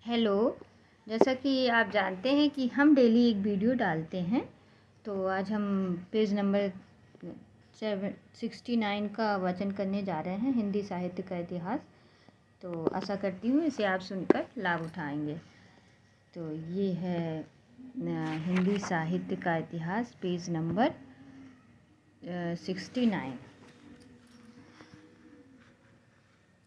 Hello. जैसा कि आप जानते हैं कि हम डेली एक वीडियो डालते हैं, तो आज हम पेज नंबर 69 का वाचन करने जा रहे हैं, हिंदी साहित्य का इतिहास। तो आशा करती हूँ इसे आप सुनकर लाभ उठाएंगे। तो ये है हिंदी साहित्य का इतिहास, पेज नंबर 69।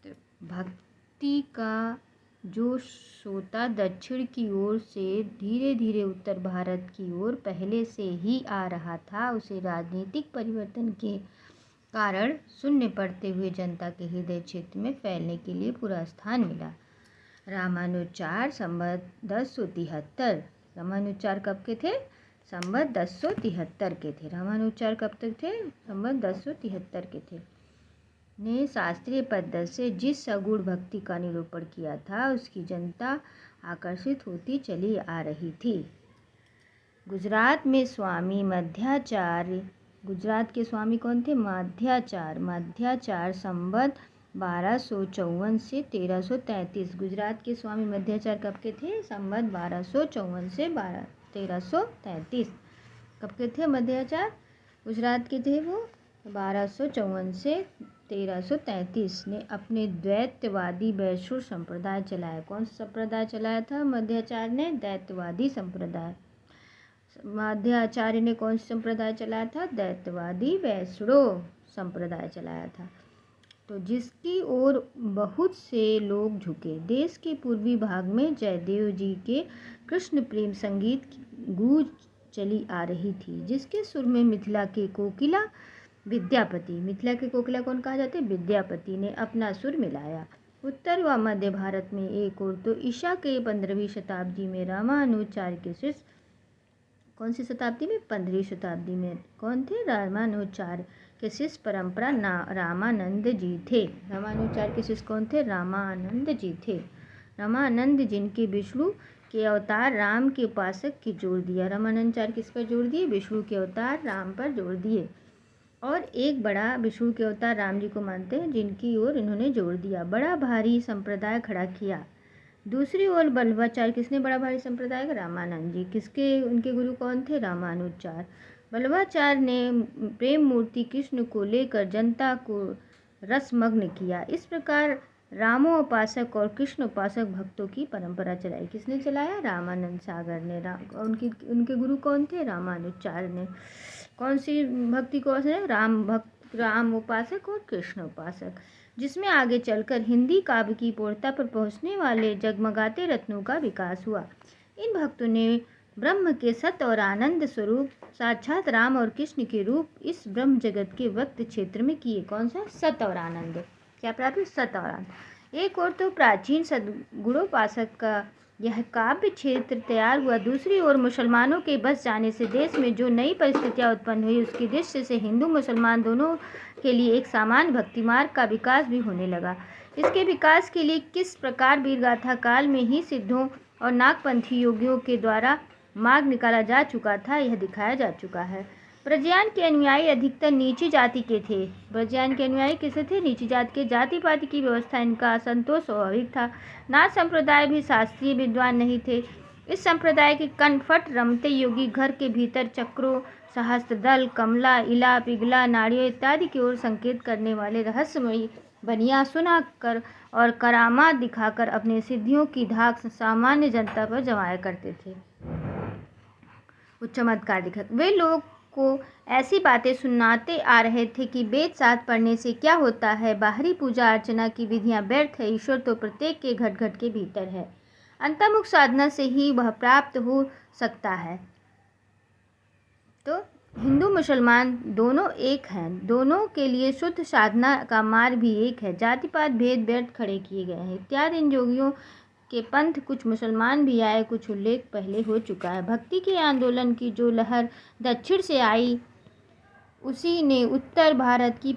तो भक्ति का जो सोता दक्षिण की ओर से धीरे धीरे उत्तर भारत की ओर पहले से ही आ रहा था, उसे राजनीतिक परिवर्तन के कारण शून्य पड़ते हुए जनता के हृदय क्षेत्र में फैलने के लिए पूरा स्थान मिला। रामानुचार संवत 1073। रामानुचार कब के थे? संवत 1073 के थे। रामानुचार कब तक थे? संवत 1073 के थे। ने शास्त्रीय पद्धति से जिस सगुण भक्ति का निरूपण किया था, उसकी जनता आकर्षित होती चली आ रही थी। गुजरात में स्वामी मध्याचार्य, गुजरात के स्वामी कौन थे? मध्याचार संवत 1254 से 1333। गुजरात के स्वामी मध्याचार कब के थे? संवत 1254 से 1333। कब के थे मध्याचार? गुजरात के थे वो 1254 से 1333। ने अपने द्वैतवादी वैष्णव संप्रदाय चलाया। कौन सा संप्रदाय चलाया था मध्याचार्य ने? द्वैतवादी संप्रदाय। मध्याचार्य ने कौन सा संप्रदाय चलाया था? द्वैतवादी वैष्णव संप्रदाय चलाया था। तो जिसकी ओर बहुत से लोग झुके। देश के पूर्वी भाग में जयदेव जी के कृष्ण प्रेम संगीत की गूंज चली आ रही थी, जिसके सुर में मिथिला के कोकिला विद्यापति, मिथिला के कोकिला कौन कहा जाते? विद्यापति ने अपना सुर मिलाया। उत्तर व मध्य भारत में एक और तो ईसा के 15वीं शताब्दी में रामानुचार्य के शिष्य, कौन सी शताब्दी में? 15वीं शताब्दी में कौन थे? रामानुचार्य के शिष्य परंपरा रामानंद जी थे। रामानुचार्य के शिष्य कौन थे? रामानंद जी थे। रामानंद जिनके विष्णु के अवतार राम के उपासक की जोर दिया। रामानंदाचार्य किस पर जोर दिए? विष्णु के अवतार राम पर जोर दिए। और एक बड़ा विष्णु के अवतार राम जी को मानते हैं, जिनकी ओर इन्होंने जोर दिया। बड़ा भारी संप्रदाय खड़ा किया। दूसरी ओर बल्लभाचार्य, किसने बड़ा भारी संप्रदाय का? रामानंद जी। किसके, उनके गुरु कौन थे? रामानुचार्य। बल्लभाचार्य ने प्रेम मूर्ति कृष्ण को लेकर जनता को रसमग्न किया। इस प्रकार रामोपासक और कृष्ण उपासक भक्तों की परंपरा चलाई। किसने चलाया? रामानंद सागर ने। उनके गुरु कौन थे? रामानुचार्य ने। कौन सी भक्ति को? राम उपासक और कृष्ण उपासक, जिसमें आगे चलकर हिंदी काव्य की पूर्णता पर पहुंचने वाले जगमगाते रत्नों का विकास हुआ। इन भक्तों ने ब्रह्म के सत्य और आनंद स्वरूप साक्षात राम और कृष्ण के रूप इस ब्रह्म जगत के वक्त क्षेत्र में किए। कौन सा? सत्य और आनंद। क्या प्राप्त? सत्य और आनंद। एक और तो प्राचीन सद्गुणोपासक का यह काव्य क्षेत्र तैयार हुआ। दूसरी ओर मुसलमानों के बस जाने से देश में जो नई परिस्थितियां उत्पन्न हुई, उसकी दृष्टि से हिंदू मुसलमान दोनों के लिए एक सामान्य भक्ति मार्ग का विकास भी होने लगा। इसके विकास के लिए किस प्रकार वीरगाथा काल में ही सिद्धों और नागपंथी योगियों के द्वारा मार्ग निकाला जा चुका था, यह दिखाया जा चुका है। ब्रजयान के अनुयायी अधिकतर नीची जाति के थे। ब्रजयान के अनुयायी किसे थे? नीची जाति के। जाति पाति की व्यवस्था इनका असंतोष स्वाभाविक था। नाथ संप्रदाय भी शास्त्रीय विद्वान नहीं थे। इस संप्रदाय के कनफट रमते योगी घर के भीतर चक्रों, सहस्त्रदल, कमला, इला, पिघला, नाड़ियों इत्यादि की ओर संकेत करने वाले रहस्यमयी बनिया सुना कर और करामात दिखाकर अपने सिद्धियों की धाक सामान्य जनता पर जमाया करते थे। चमत्कार दिखा वे लोग को ऐसी बातें सुनाते आ रहे थे कि वेद शास्त्र पढ़ने से क्या होता है, बाहरी पूजा अर्चना की विधियां व्यर्थ है, ईश्वर तो प्रत्येक के घट घट के भीतर है, अंतर्मुख साधना से ही वह प्राप्त हो सकता है। तो हिंदू मुसलमान दोनों एक हैं, दोनों के लिए शुद्ध साधना का मार्ग भी एक है। जाति पात भेद व्यर्थ खड़े किए गए हैं इत्यादि इन योगियों के पंथ कुछ मुसलमान भी आए, कुछ उल्लेख पहले हो चुका है। भक्ति के आंदोलन की जो लहर दक्षिण से आई, उसी ने उत्तर भारत की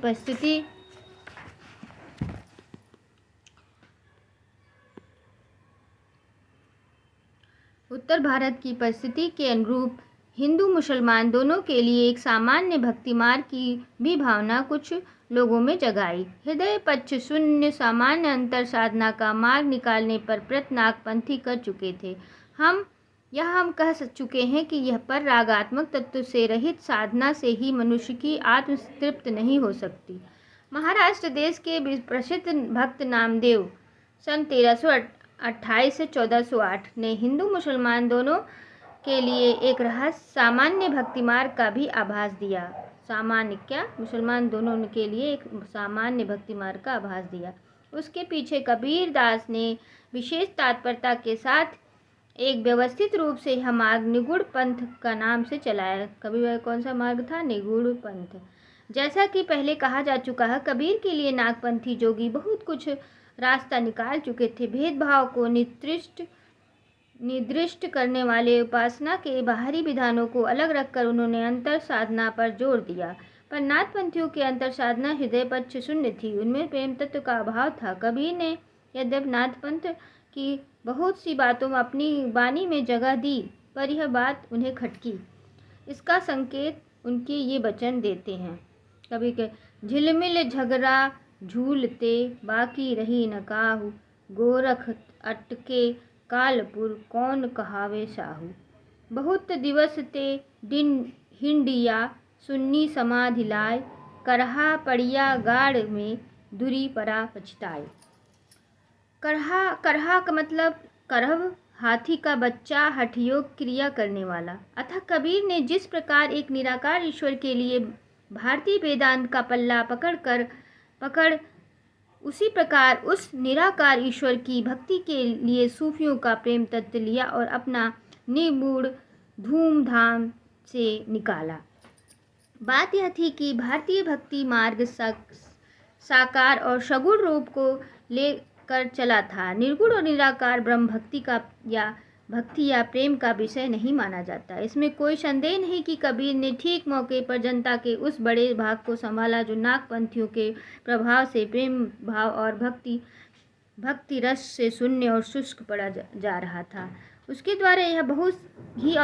परिस्थिति के अनुरूप हिंदू मुसलमान दोनों के लिए एक सामान्य भक्ति मार्ग की भी भावना कुछ लोगों में जगाई। हृदय पक्ष शून्य सामान्य अंतर साधना का मार्ग निकालने पर नागपंथी कर चुके थे। हम कह चुके हैं कि यह पर रागात्मक तत्व से रहित साधना से ही मनुष्य की आत्म तृप्त नहीं हो सकती। महाराष्ट्र देश के प्रसिद्ध भक्त नामदेव सन 1328 से 1408 ने हिंदू मुसलमान दोनों के लिए एक रहस्य सामान्य भक्ति मार्ग का भी आभास दिया। सामान्य क्या, मुसलमान दोनों के लिए एक सामान्य भक्ति मार्ग का आभास दिया। उसके पीछे कबीर दास ने विशेष तत्परता के साथ एक व्यवस्थित रूप से यह मार्ग निगूढ़ पंथ का नाम से चलाया। कबीर कौन सा मार्ग था? निगूढ़ पंथ। जैसा कि पहले कहा जा चुका है, कबीर के लिए नागपंथी जोगी बहुत कुछ रास्ता निकाल चुके थे। भेदभाव को निर्दिष्ट करने वाले उपासना के बाहरी विधानों को अलग रखकर उन्होंने अंतर साधना पर जोर दिया। पर नाथपंथियों की अंतर साधना हृदय पक्ष शून्य थी, उनमें प्रेम तत्व का अभाव था। कबीर ने यद्यपि नाथपंथ की बहुत सी बातों में अपनी वाणी में जगह दी, पर यह बात उन्हें खटकी। इसका संकेत उनके ये वचन देते हैं। कभी के झिलमिल झगड़ा झूलते बाकी रही न काहू, गोरख अटके कालपुर कौन कहावे साहू। बहुत दिवस ते दिन हिंडिया सुन्नी समाधि लाए, करहा पड़िया गाड़ में दुरी परा पछताए। करहा का मतलब करहव, हाथी का बच्चा, हठयोग क्रिया करने वाला। अतः कबीर ने जिस प्रकार एक निराकार ईश्वर के लिए भारतीय वेदांत का पल्ला पकड़ उसी प्रकार उस निराकार ईश्वर की भक्ति के लिए सूफियों का प्रेम तत्व लिया और अपना निगूढ़ धूमधाम से निकाला। बात यह थी कि भारतीय भक्ति मार्ग साकार और सगुण रूप को लेकर चला था। निर्गुण और निराकार ब्रह्म भक्ति या प्रेम का विषय नहीं माना जाता। इसमें कोई संदेह नहीं कि कबीर ने ठीक मौके पर जनता के उस बड़े भाग को संभाला जो नागपंथियों के प्रभाव से प्रेम भाव और भक्ति रस से शून्य और शुष्क पड़ा जा रहा था। उसके द्वारा यह बहुत ही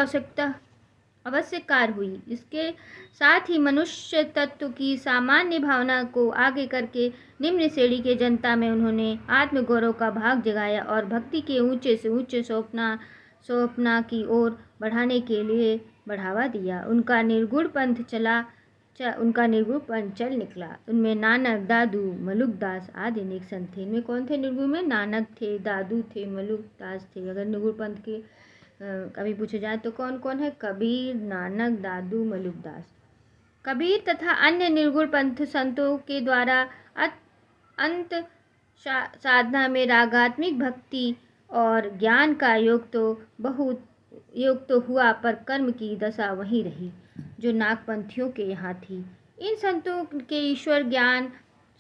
आवश्यक हुई। इसके साथ ही मनुष्य तत्व की सामान्य भावना को आगे करके निम्न श्रेणी के जनता में उन्होंने आत्मगौरव का भाग जगाया और भक्ति के ऊंचे से ऊंचे सोपना की ओर बढ़ाने के लिए बढ़ावा दिया। उनका निर्गुण पंथ चल निकला। उनमें नानक, दादू, मलुकदास आदि अनेक संत थे। इनमें कौन थे निर्गुण में? नानक थे, दादू थे, मलुकदास थे। अगर निर्गुण पंथ के कभी पूछे जाए तो कौन कौन है? कबीर, नानक, दादू, मलुकदास। कबीर तथा अन्य निर्गुण पंथ संतों के द्वारा अंत साधना में रागात्मिक भक्ति और ज्ञान का योग तो हुआ, पर कर्म की दशा वहीं रही जो नागपंथियों के यहाँ थी। इन संतों के ईश्वर ज्ञान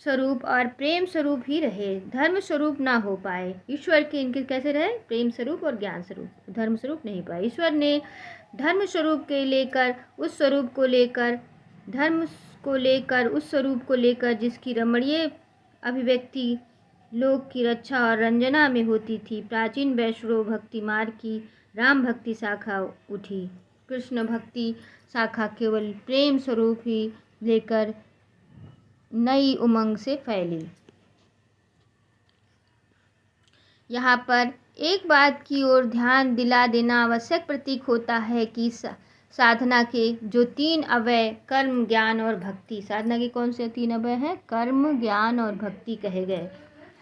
स्वरूप और प्रेम स्वरूप ही रहे, धर्म स्वरूप ना हो पाए। ईश्वर के इनके कैसे रहे? प्रेम स्वरूप और ज्ञान स्वरूप, धर्म स्वरूप नहीं पाए। ईश्वर ने धर्म स्वरूप के लेकर उस स्वरूप को लेकर धर्म को लेकर उस स्वरूप को लेकर जिसकी रमणीय अभिव्यक्ति लोक की रक्षा और रंजना में होती थी। प्राचीन वैष्णव भक्ति मार्ग की राम भक्ति शाखा उठी। कृष्ण भक्ति शाखा केवल प्रेम स्वरूप ही लेकर नई उमंग से फैली। यहाँ पर एक बात की ओर ध्यान दिला देना आवश्यक प्रतीक होता है कि साधना के जो 3 अवयव कर्म, ज्ञान और भक्ति, साधना के कौन से 3 अवयव हैं? कर्म, ज्ञान और भक्ति कहे गए।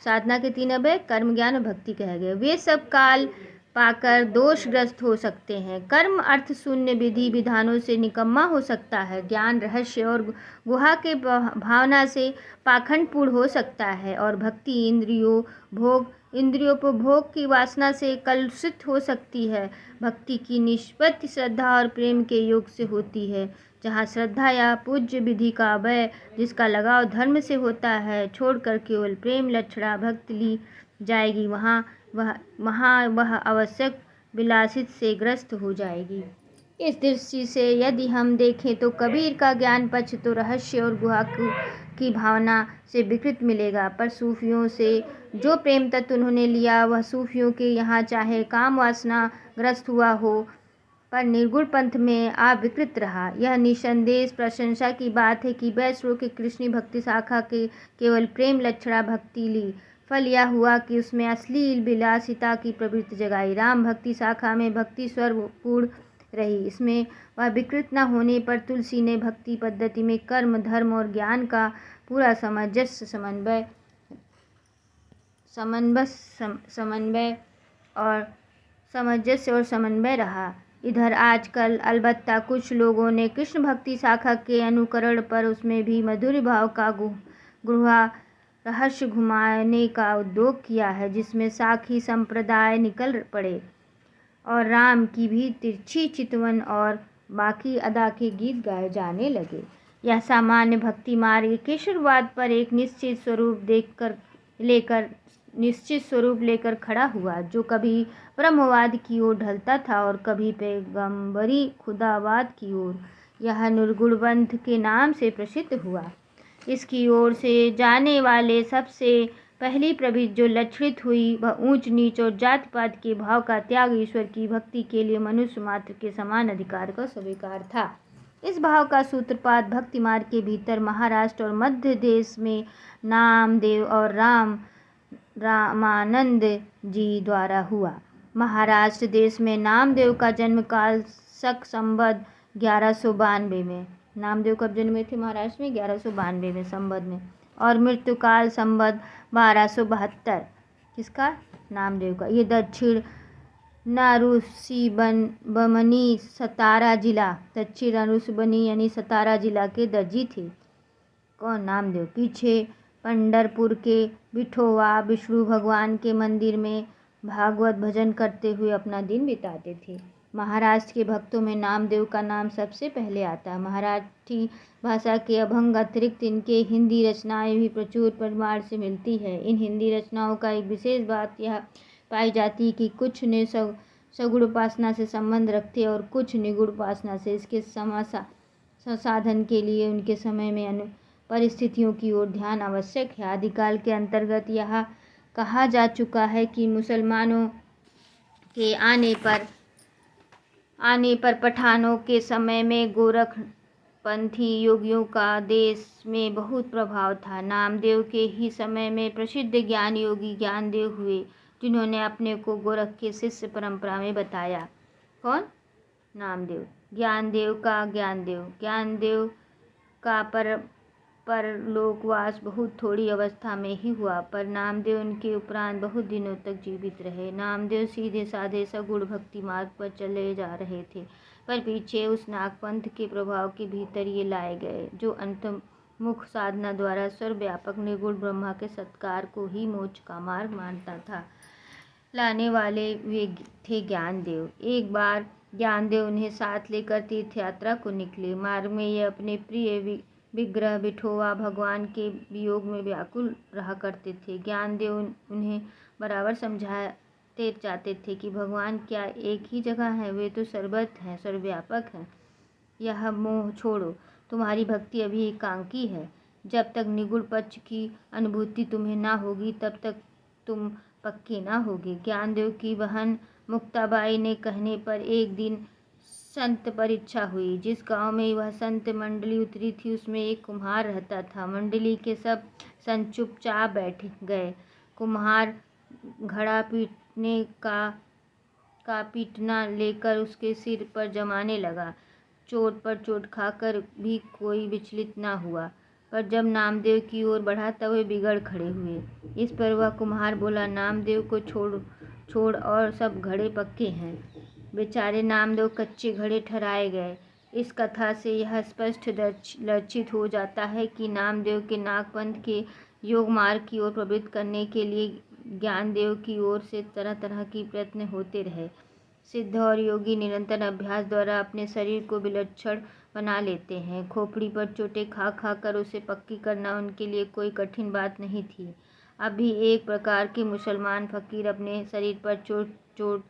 साधना के 3 अवयव कर्म, ज्ञान और भक्ति कहे गए। वे सब काल पाकर दोषग्रस्त हो सकते हैं। कर्म अर्थ शून्य विधि विधानों से निकम्मा हो सकता है। ज्ञान रहस्य और गुहा के भावना से पाखंडपूर्ण हो सकता है और भक्ति इंद्रियोपभोग की वासना से कलुषित हो सकती है। भक्ति की निष्पत्ति श्रद्धा और प्रेम के योग से होती है। जहाँ श्रद्धा या पूज्य विधि का अवय जिसका लगाव धर्म से होता है छोड़कर केवल प्रेम लक्षणा भक्ति ली जाएगी, वहाँ वह आवश्यक विलासित से ग्रस्त हो जाएगी। इस दृष्टि से यदि हम देखें तो कबीर का ज्ञान पक्ष तो रहस्य और गुहा की भावना से विकृत मिलेगा, पर सूफियों से जो प्रेम तत्व उन्होंने लिया वह सूफियों के यहाँ चाहे काम वासना ग्रस्त हुआ हो पर निर्गुण पंथ में अविकृत रहा। यह निसंदेह प्रशंसा की बात है कि वैष्णव के कृष्ण भक्ति शाखा के केवल प्रेम लक्षणा भक्ति ली। फल यह हुआ कि उसमें अश्लील विलासिता की प्रवृत्ति जगाई। राम भक्ति शाखा में भक्ति स्वरूपूर्ण रही। इसमें वह विकृत न होने पर तुलसी ने भक्ति पद्धति में कर्म, धर्म और ज्ञान का पूरा सामंजस्य और समन्वय रहा। इधर आजकल अलबत्ता कुछ लोगों ने कृष्ण भक्ति शाखा के अनुकरण पर उसमें भी मधुर भाव का गुहा रहस्य घुमाने का उद्योग किया है, जिसमें साखी संप्रदाय निकल पड़े और राम की भी तिरछी चितवन और बाकी अदा के गीत गाए जाने लगे। यह सामान्य भक्ति मार्ग केशरवाद पर एक निश्चित स्वरूप लेकर खड़ा हुआ, जो कभी ब्रह्मवाद की ओर ढलता था और कभी पैगंबरी खुदावाद की ओर। यह निर्गुण पंथ के नाम से प्रसिद्ध हुआ। इसकी ओर से जाने वाले सबसे पहली प्रवृत्ति जो लक्षित हुई वह ऊंच नीच और जात पात के भाव का त्याग, ईश्वर की भक्ति के लिए मनुष्य मात्र के समान अधिकार का स्वीकार था। इस भाव का सूत्रपात भक्ति मार्ग के भीतर महाराष्ट्र और मध्य देश में नामदेव और रामानंद जी द्वारा हुआ। महाराष्ट्र देश में नामदेव का जन्म काल शक संवत 1192 में, नामदेव कब जन्मे थे महाराष्ट्र में? 1192 में संवत में, और मृत्यु काल संवत 1272। किसका? नामदेव का। ये दक्षिण नरुसिबनी सतारा जिला, दक्षिण नरुसिबनी यानी सतारा जिला के दर्जी थे। कौन? नामदेव। पीछे पंढरपुर के बिठोवा विष्णु भगवान के मंदिर में भागवत भजन करते हुए अपना दिन बिताते थे। महाराष्ट्र के भक्तों में नामदेव का नाम सबसे पहले आता है। मराठी भाषा के अभंग अतिरिक्त इनके हिंदी रचनाएं भी प्रचुर परिमाण से मिलती है। इन हिंदी रचनाओं का एक विशेष बात यह पाई जाती है कि कुछ ने सगुण उपासना से संबंध रखते और कुछ निगुण उपासना से। इसके संसाधन के लिए उनके समय में परिस्थितियों की ओर ध्यान आवश्यक है। आदिकाल के अंतर्गत यह कहा जा चुका है कि मुसलमानों के आने पर पठानों के समय में गोरखपंथी योगियों का देश में बहुत प्रभाव था। नामदेव के ही समय में प्रसिद्ध ज्ञान योगी ज्ञानदेव हुए, जिन्होंने अपने को गोरख के शिष्य परंपरा में बताया। कौन? नामदेव। ज्ञानदेव का परलोकवास बहुत थोड़ी अवस्था में ही हुआ, पर नामदेव उनके उपरांत बहुत दिनों तक जीवित रहे। नामदेव सीधे साधे सगुण भक्ति मार्ग पर चले जा रहे थे, पर पीछे उस नागपंथ के प्रभाव के भीतर ये लाए गए, जो अंतर्मुख साधना द्वारा सर्वव्यापक निर्गुण ब्रह्मा के सत्कार को ही मोक्ष का मार्ग मानता था। लाने वाले वे थे ज्ञानदेव। एक बार ज्ञानदेव उन्हें साथ लेकर तीर्थ यात्रा को निकले। मार्ग में ये अपने प्रिय विग्रह विठोवा भगवान के वियोग में व्याकुल रहा करते थे। ज्ञानदेव उन्हें बराबर समझाते जाते थे कि भगवान क्या एक ही जगह है? वे तो सर्वत्र हैं, सर्वव्यापक हैं। यह मोह छोड़ो, तुम्हारी भक्ति अभी एकांकी है। जब तक निगुण पक्ष की अनुभूति तुम्हें ना होगी तब तक तुम पक्के ना होगे। ज्ञानदेव की बहन मुक्ताबाई ने कहने पर एक दिन संत परीक्षा हुई। जिस गांव में वह संत मंडली उतरी थी उसमें एक कुम्हार रहता था। मंडली के सब संत चुपचाप बैठ गए। कुम्हार घड़ा पीटने का पीटना लेकर उसके सिर पर जमाने लगा। चोट पर चोट खाकर भी कोई विचलित ना हुआ, पर जब नामदेव की ओर बढ़ा तब वे बिगड़ खड़े हुए। इस पर वह कुम्हार बोला, नामदेव को छोड़ और सब घड़े पक्के हैं। बेचारे नामदेव कच्चे घड़े ठहराए गए। इस कथा से यह स्पष्ट लक्षित हो जाता है कि नामदेव के नागपंथ के योग मार्ग की ओर प्रवृत्त करने के लिए ज्ञानदेव की ओर से तरह तरह की प्रयत्न होते रहे। सिद्ध और योगी निरंतर अभ्यास द्वारा अपने शरीर को विलक्षण बना लेते हैं। खोपड़ी पर चोटें खा कर उसे पक्की करना उनके लिए कोई कठिन बात नहीं थी। अब भी एक प्रकार के मुसलमान फकीर अपने शरीर पर जोर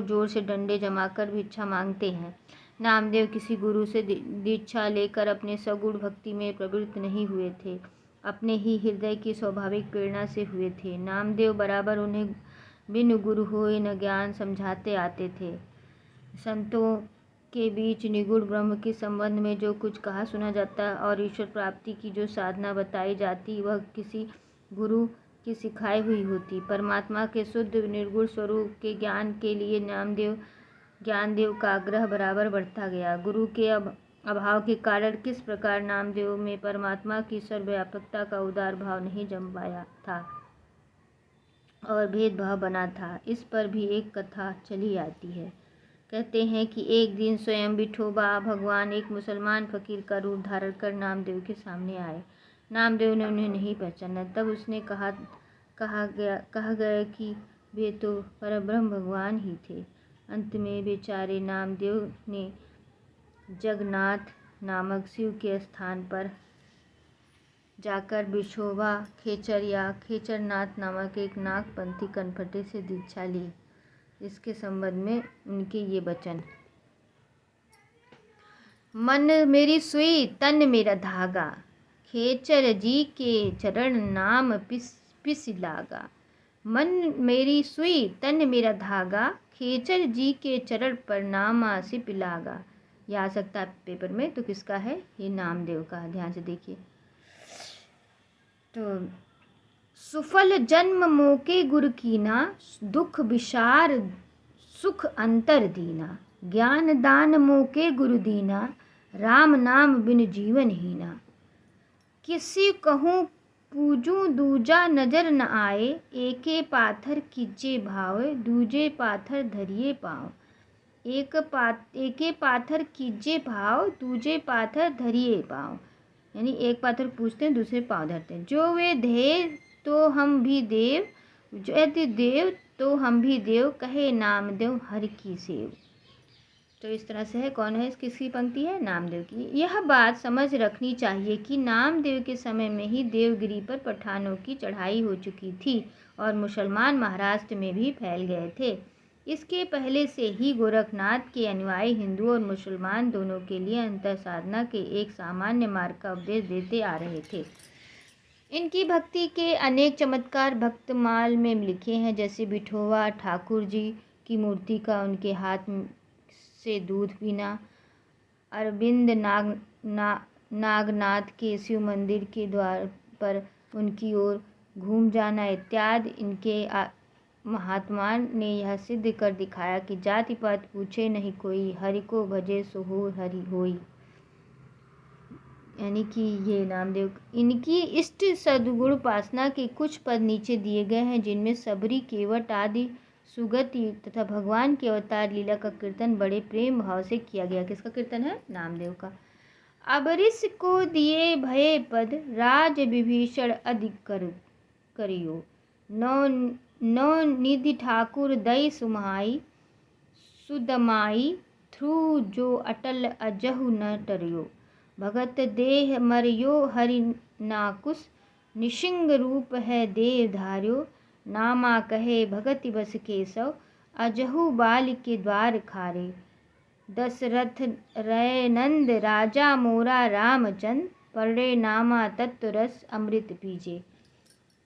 जोर से डंडे जमाकर भिक्षा मांगते हैं। नामदेव किसी गुरु से दीक्षा लेकर अपने सगुण भक्ति में प्रवृत्त नहीं हुए थे, अपने ही हृदय की स्वाभाविक प्रेरणा से हुए थे। नामदेव बराबर उन्हें बिन गुरु हुए न ज्ञान समझाते आते थे। संतों के बीच निगूढ़ ब्रह्म के संबंध में जो कुछ कहा सुना जाता है और ईश्वर प्राप्ति की जो साधना बताई जाती वह किसी गुरु की सिखाई हुई होती। परमात्मा के शुद्ध निर्गुण स्वरूप के ज्ञान के लिए ज्ञानदेव का आग्रह बराबर बढ़ता गया। गुरु के अभाव के कारण किस प्रकार नामदेव में परमात्मा की सर्वव्यापकता का उदार भाव नहीं जम पाया था और भेदभाव बना था, इस पर भी एक कथा चली आती है। कहते हैं कि एक दिन स्वयं विठोबा भगवान एक मुसलमान फकीर का रूप धारण कर नामदेव के सामने आए। नामदेव ने उन्हें नहीं पहचाना। तब उसने कहा गया कि वे तो परब्रह्म भगवान ही थे। अंत में बेचारे नामदेव ने जगन्नाथ नामक शिव के स्थान पर जाकर विठोबा खेचर या खेचरनाथ नामक एक नागपंथी कनपटे से दीक्षा ली। इसके संबंध में उनके ये वचन: मन मेरी सुई तन मेरा धागा, खेचर जी के चरण नाम पिस लागा। मन मेरी सुई तन मेरा धागा, खेचर जी के चरण पर नाम सिप लागा। यह आ सकता है पेपर में, तो किसका है? ये नामदेव का। ध्यान से देखिए। तो सुफल जन्म मोके गुरु कीना, दुख विसार सुख अंतर दीना। ज्ञान दान मोके गुरु दीना, राम नाम बिन जीवन हीना। किसी कहूँ पूजूं दूजा नजर न आए, एके पाथर कीजे भावे, दूजे पाथर धरिए पाँव। एके पाथर कीजे भाव, दूजे पाथर धरिए पाँव। यानी एक पाथर पूजते हैं, दूसरे पाँव धरते हैं। जो वे देव तो हम भी देव, जो यदि देव तो हम भी देव, कहे नामदेव हरि की सेव। तो इस तरह से है। कौन है? किसकी पंक्ति है? नामदेव की। यह बात समझ रखनी चाहिए कि नामदेव के समय में ही देवगिरी पर पठानों की चढ़ाई हो चुकी थी और मुसलमान महाराष्ट्र में भी फैल गए थे। इसके पहले से ही गोरखनाथ के अनुयायी हिंदू और मुसलमान दोनों के लिए अंतर साधना के एक सामान्य मार्ग का उपदेश देते आ रहे थे। इनकी भक्ति के अनेक चमत्कार भक्तमाल में लिखे हैं, जैसे विठोबा ठाकुर जी की मूर्ति का उनके हाथ से दूध पीना, अरविंद नागनाथ के शिव मंदिर के द्वार पर उनकी ओर घूम जाना इत्यादि। इनके महात्मा ने यह सिद्ध कर दिखाया कि जाति पात पूछे नहीं कोई, हरि को भजे सो हो हरि होई। यानी कि ये नामदेव इनकी इष्ट सद्गुण उपासना के कुछ पद नीचे दिए गए हैं, जिनमें सबरी, केवट आदि सुगति तथा भगवान के अवतार लीला का कीर्तन बड़े प्रेम भाव से किया गया। किसका कीर्तन है? नामदेव का। अबरीश को दिए भये पद, राज विभीषण अधिक करियो। नौ निधि ठाकुर दई सुमाई, सुदमाई थ्रू जो अटल अजहु न टरियो। भगत देह मरियो हरि नाकुस, निशिंग रूप है देव धार्यो। नामा कहे भगति बस केशव, अजहु बाल के द्वार खारे। दशरथ रय नंद राजा मोरा रामचंद्र, पढ़े नामा तत्व रस अमृत पीजे।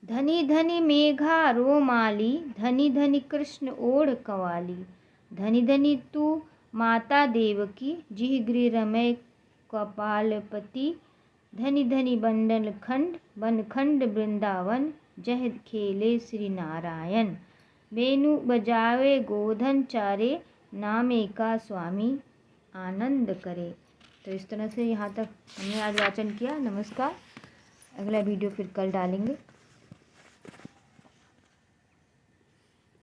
धनी धनी मेघा रोमाली, धनी धनी कृष्ण ओढ़ कंवाली। धनी धनी तू माता देवकी, जिह गृह रमय कपालपति। धनी धनी बनखंड वृंदावन, जह खेले श्री नारायण। वेणु बजावे गोधन चारे, नामे का स्वामी आनंद करे। तो इस तरह से यहाँ तक हमने आज वाचन किया। नमस्कार। अगला वीडियो फिर कल डालेंगे।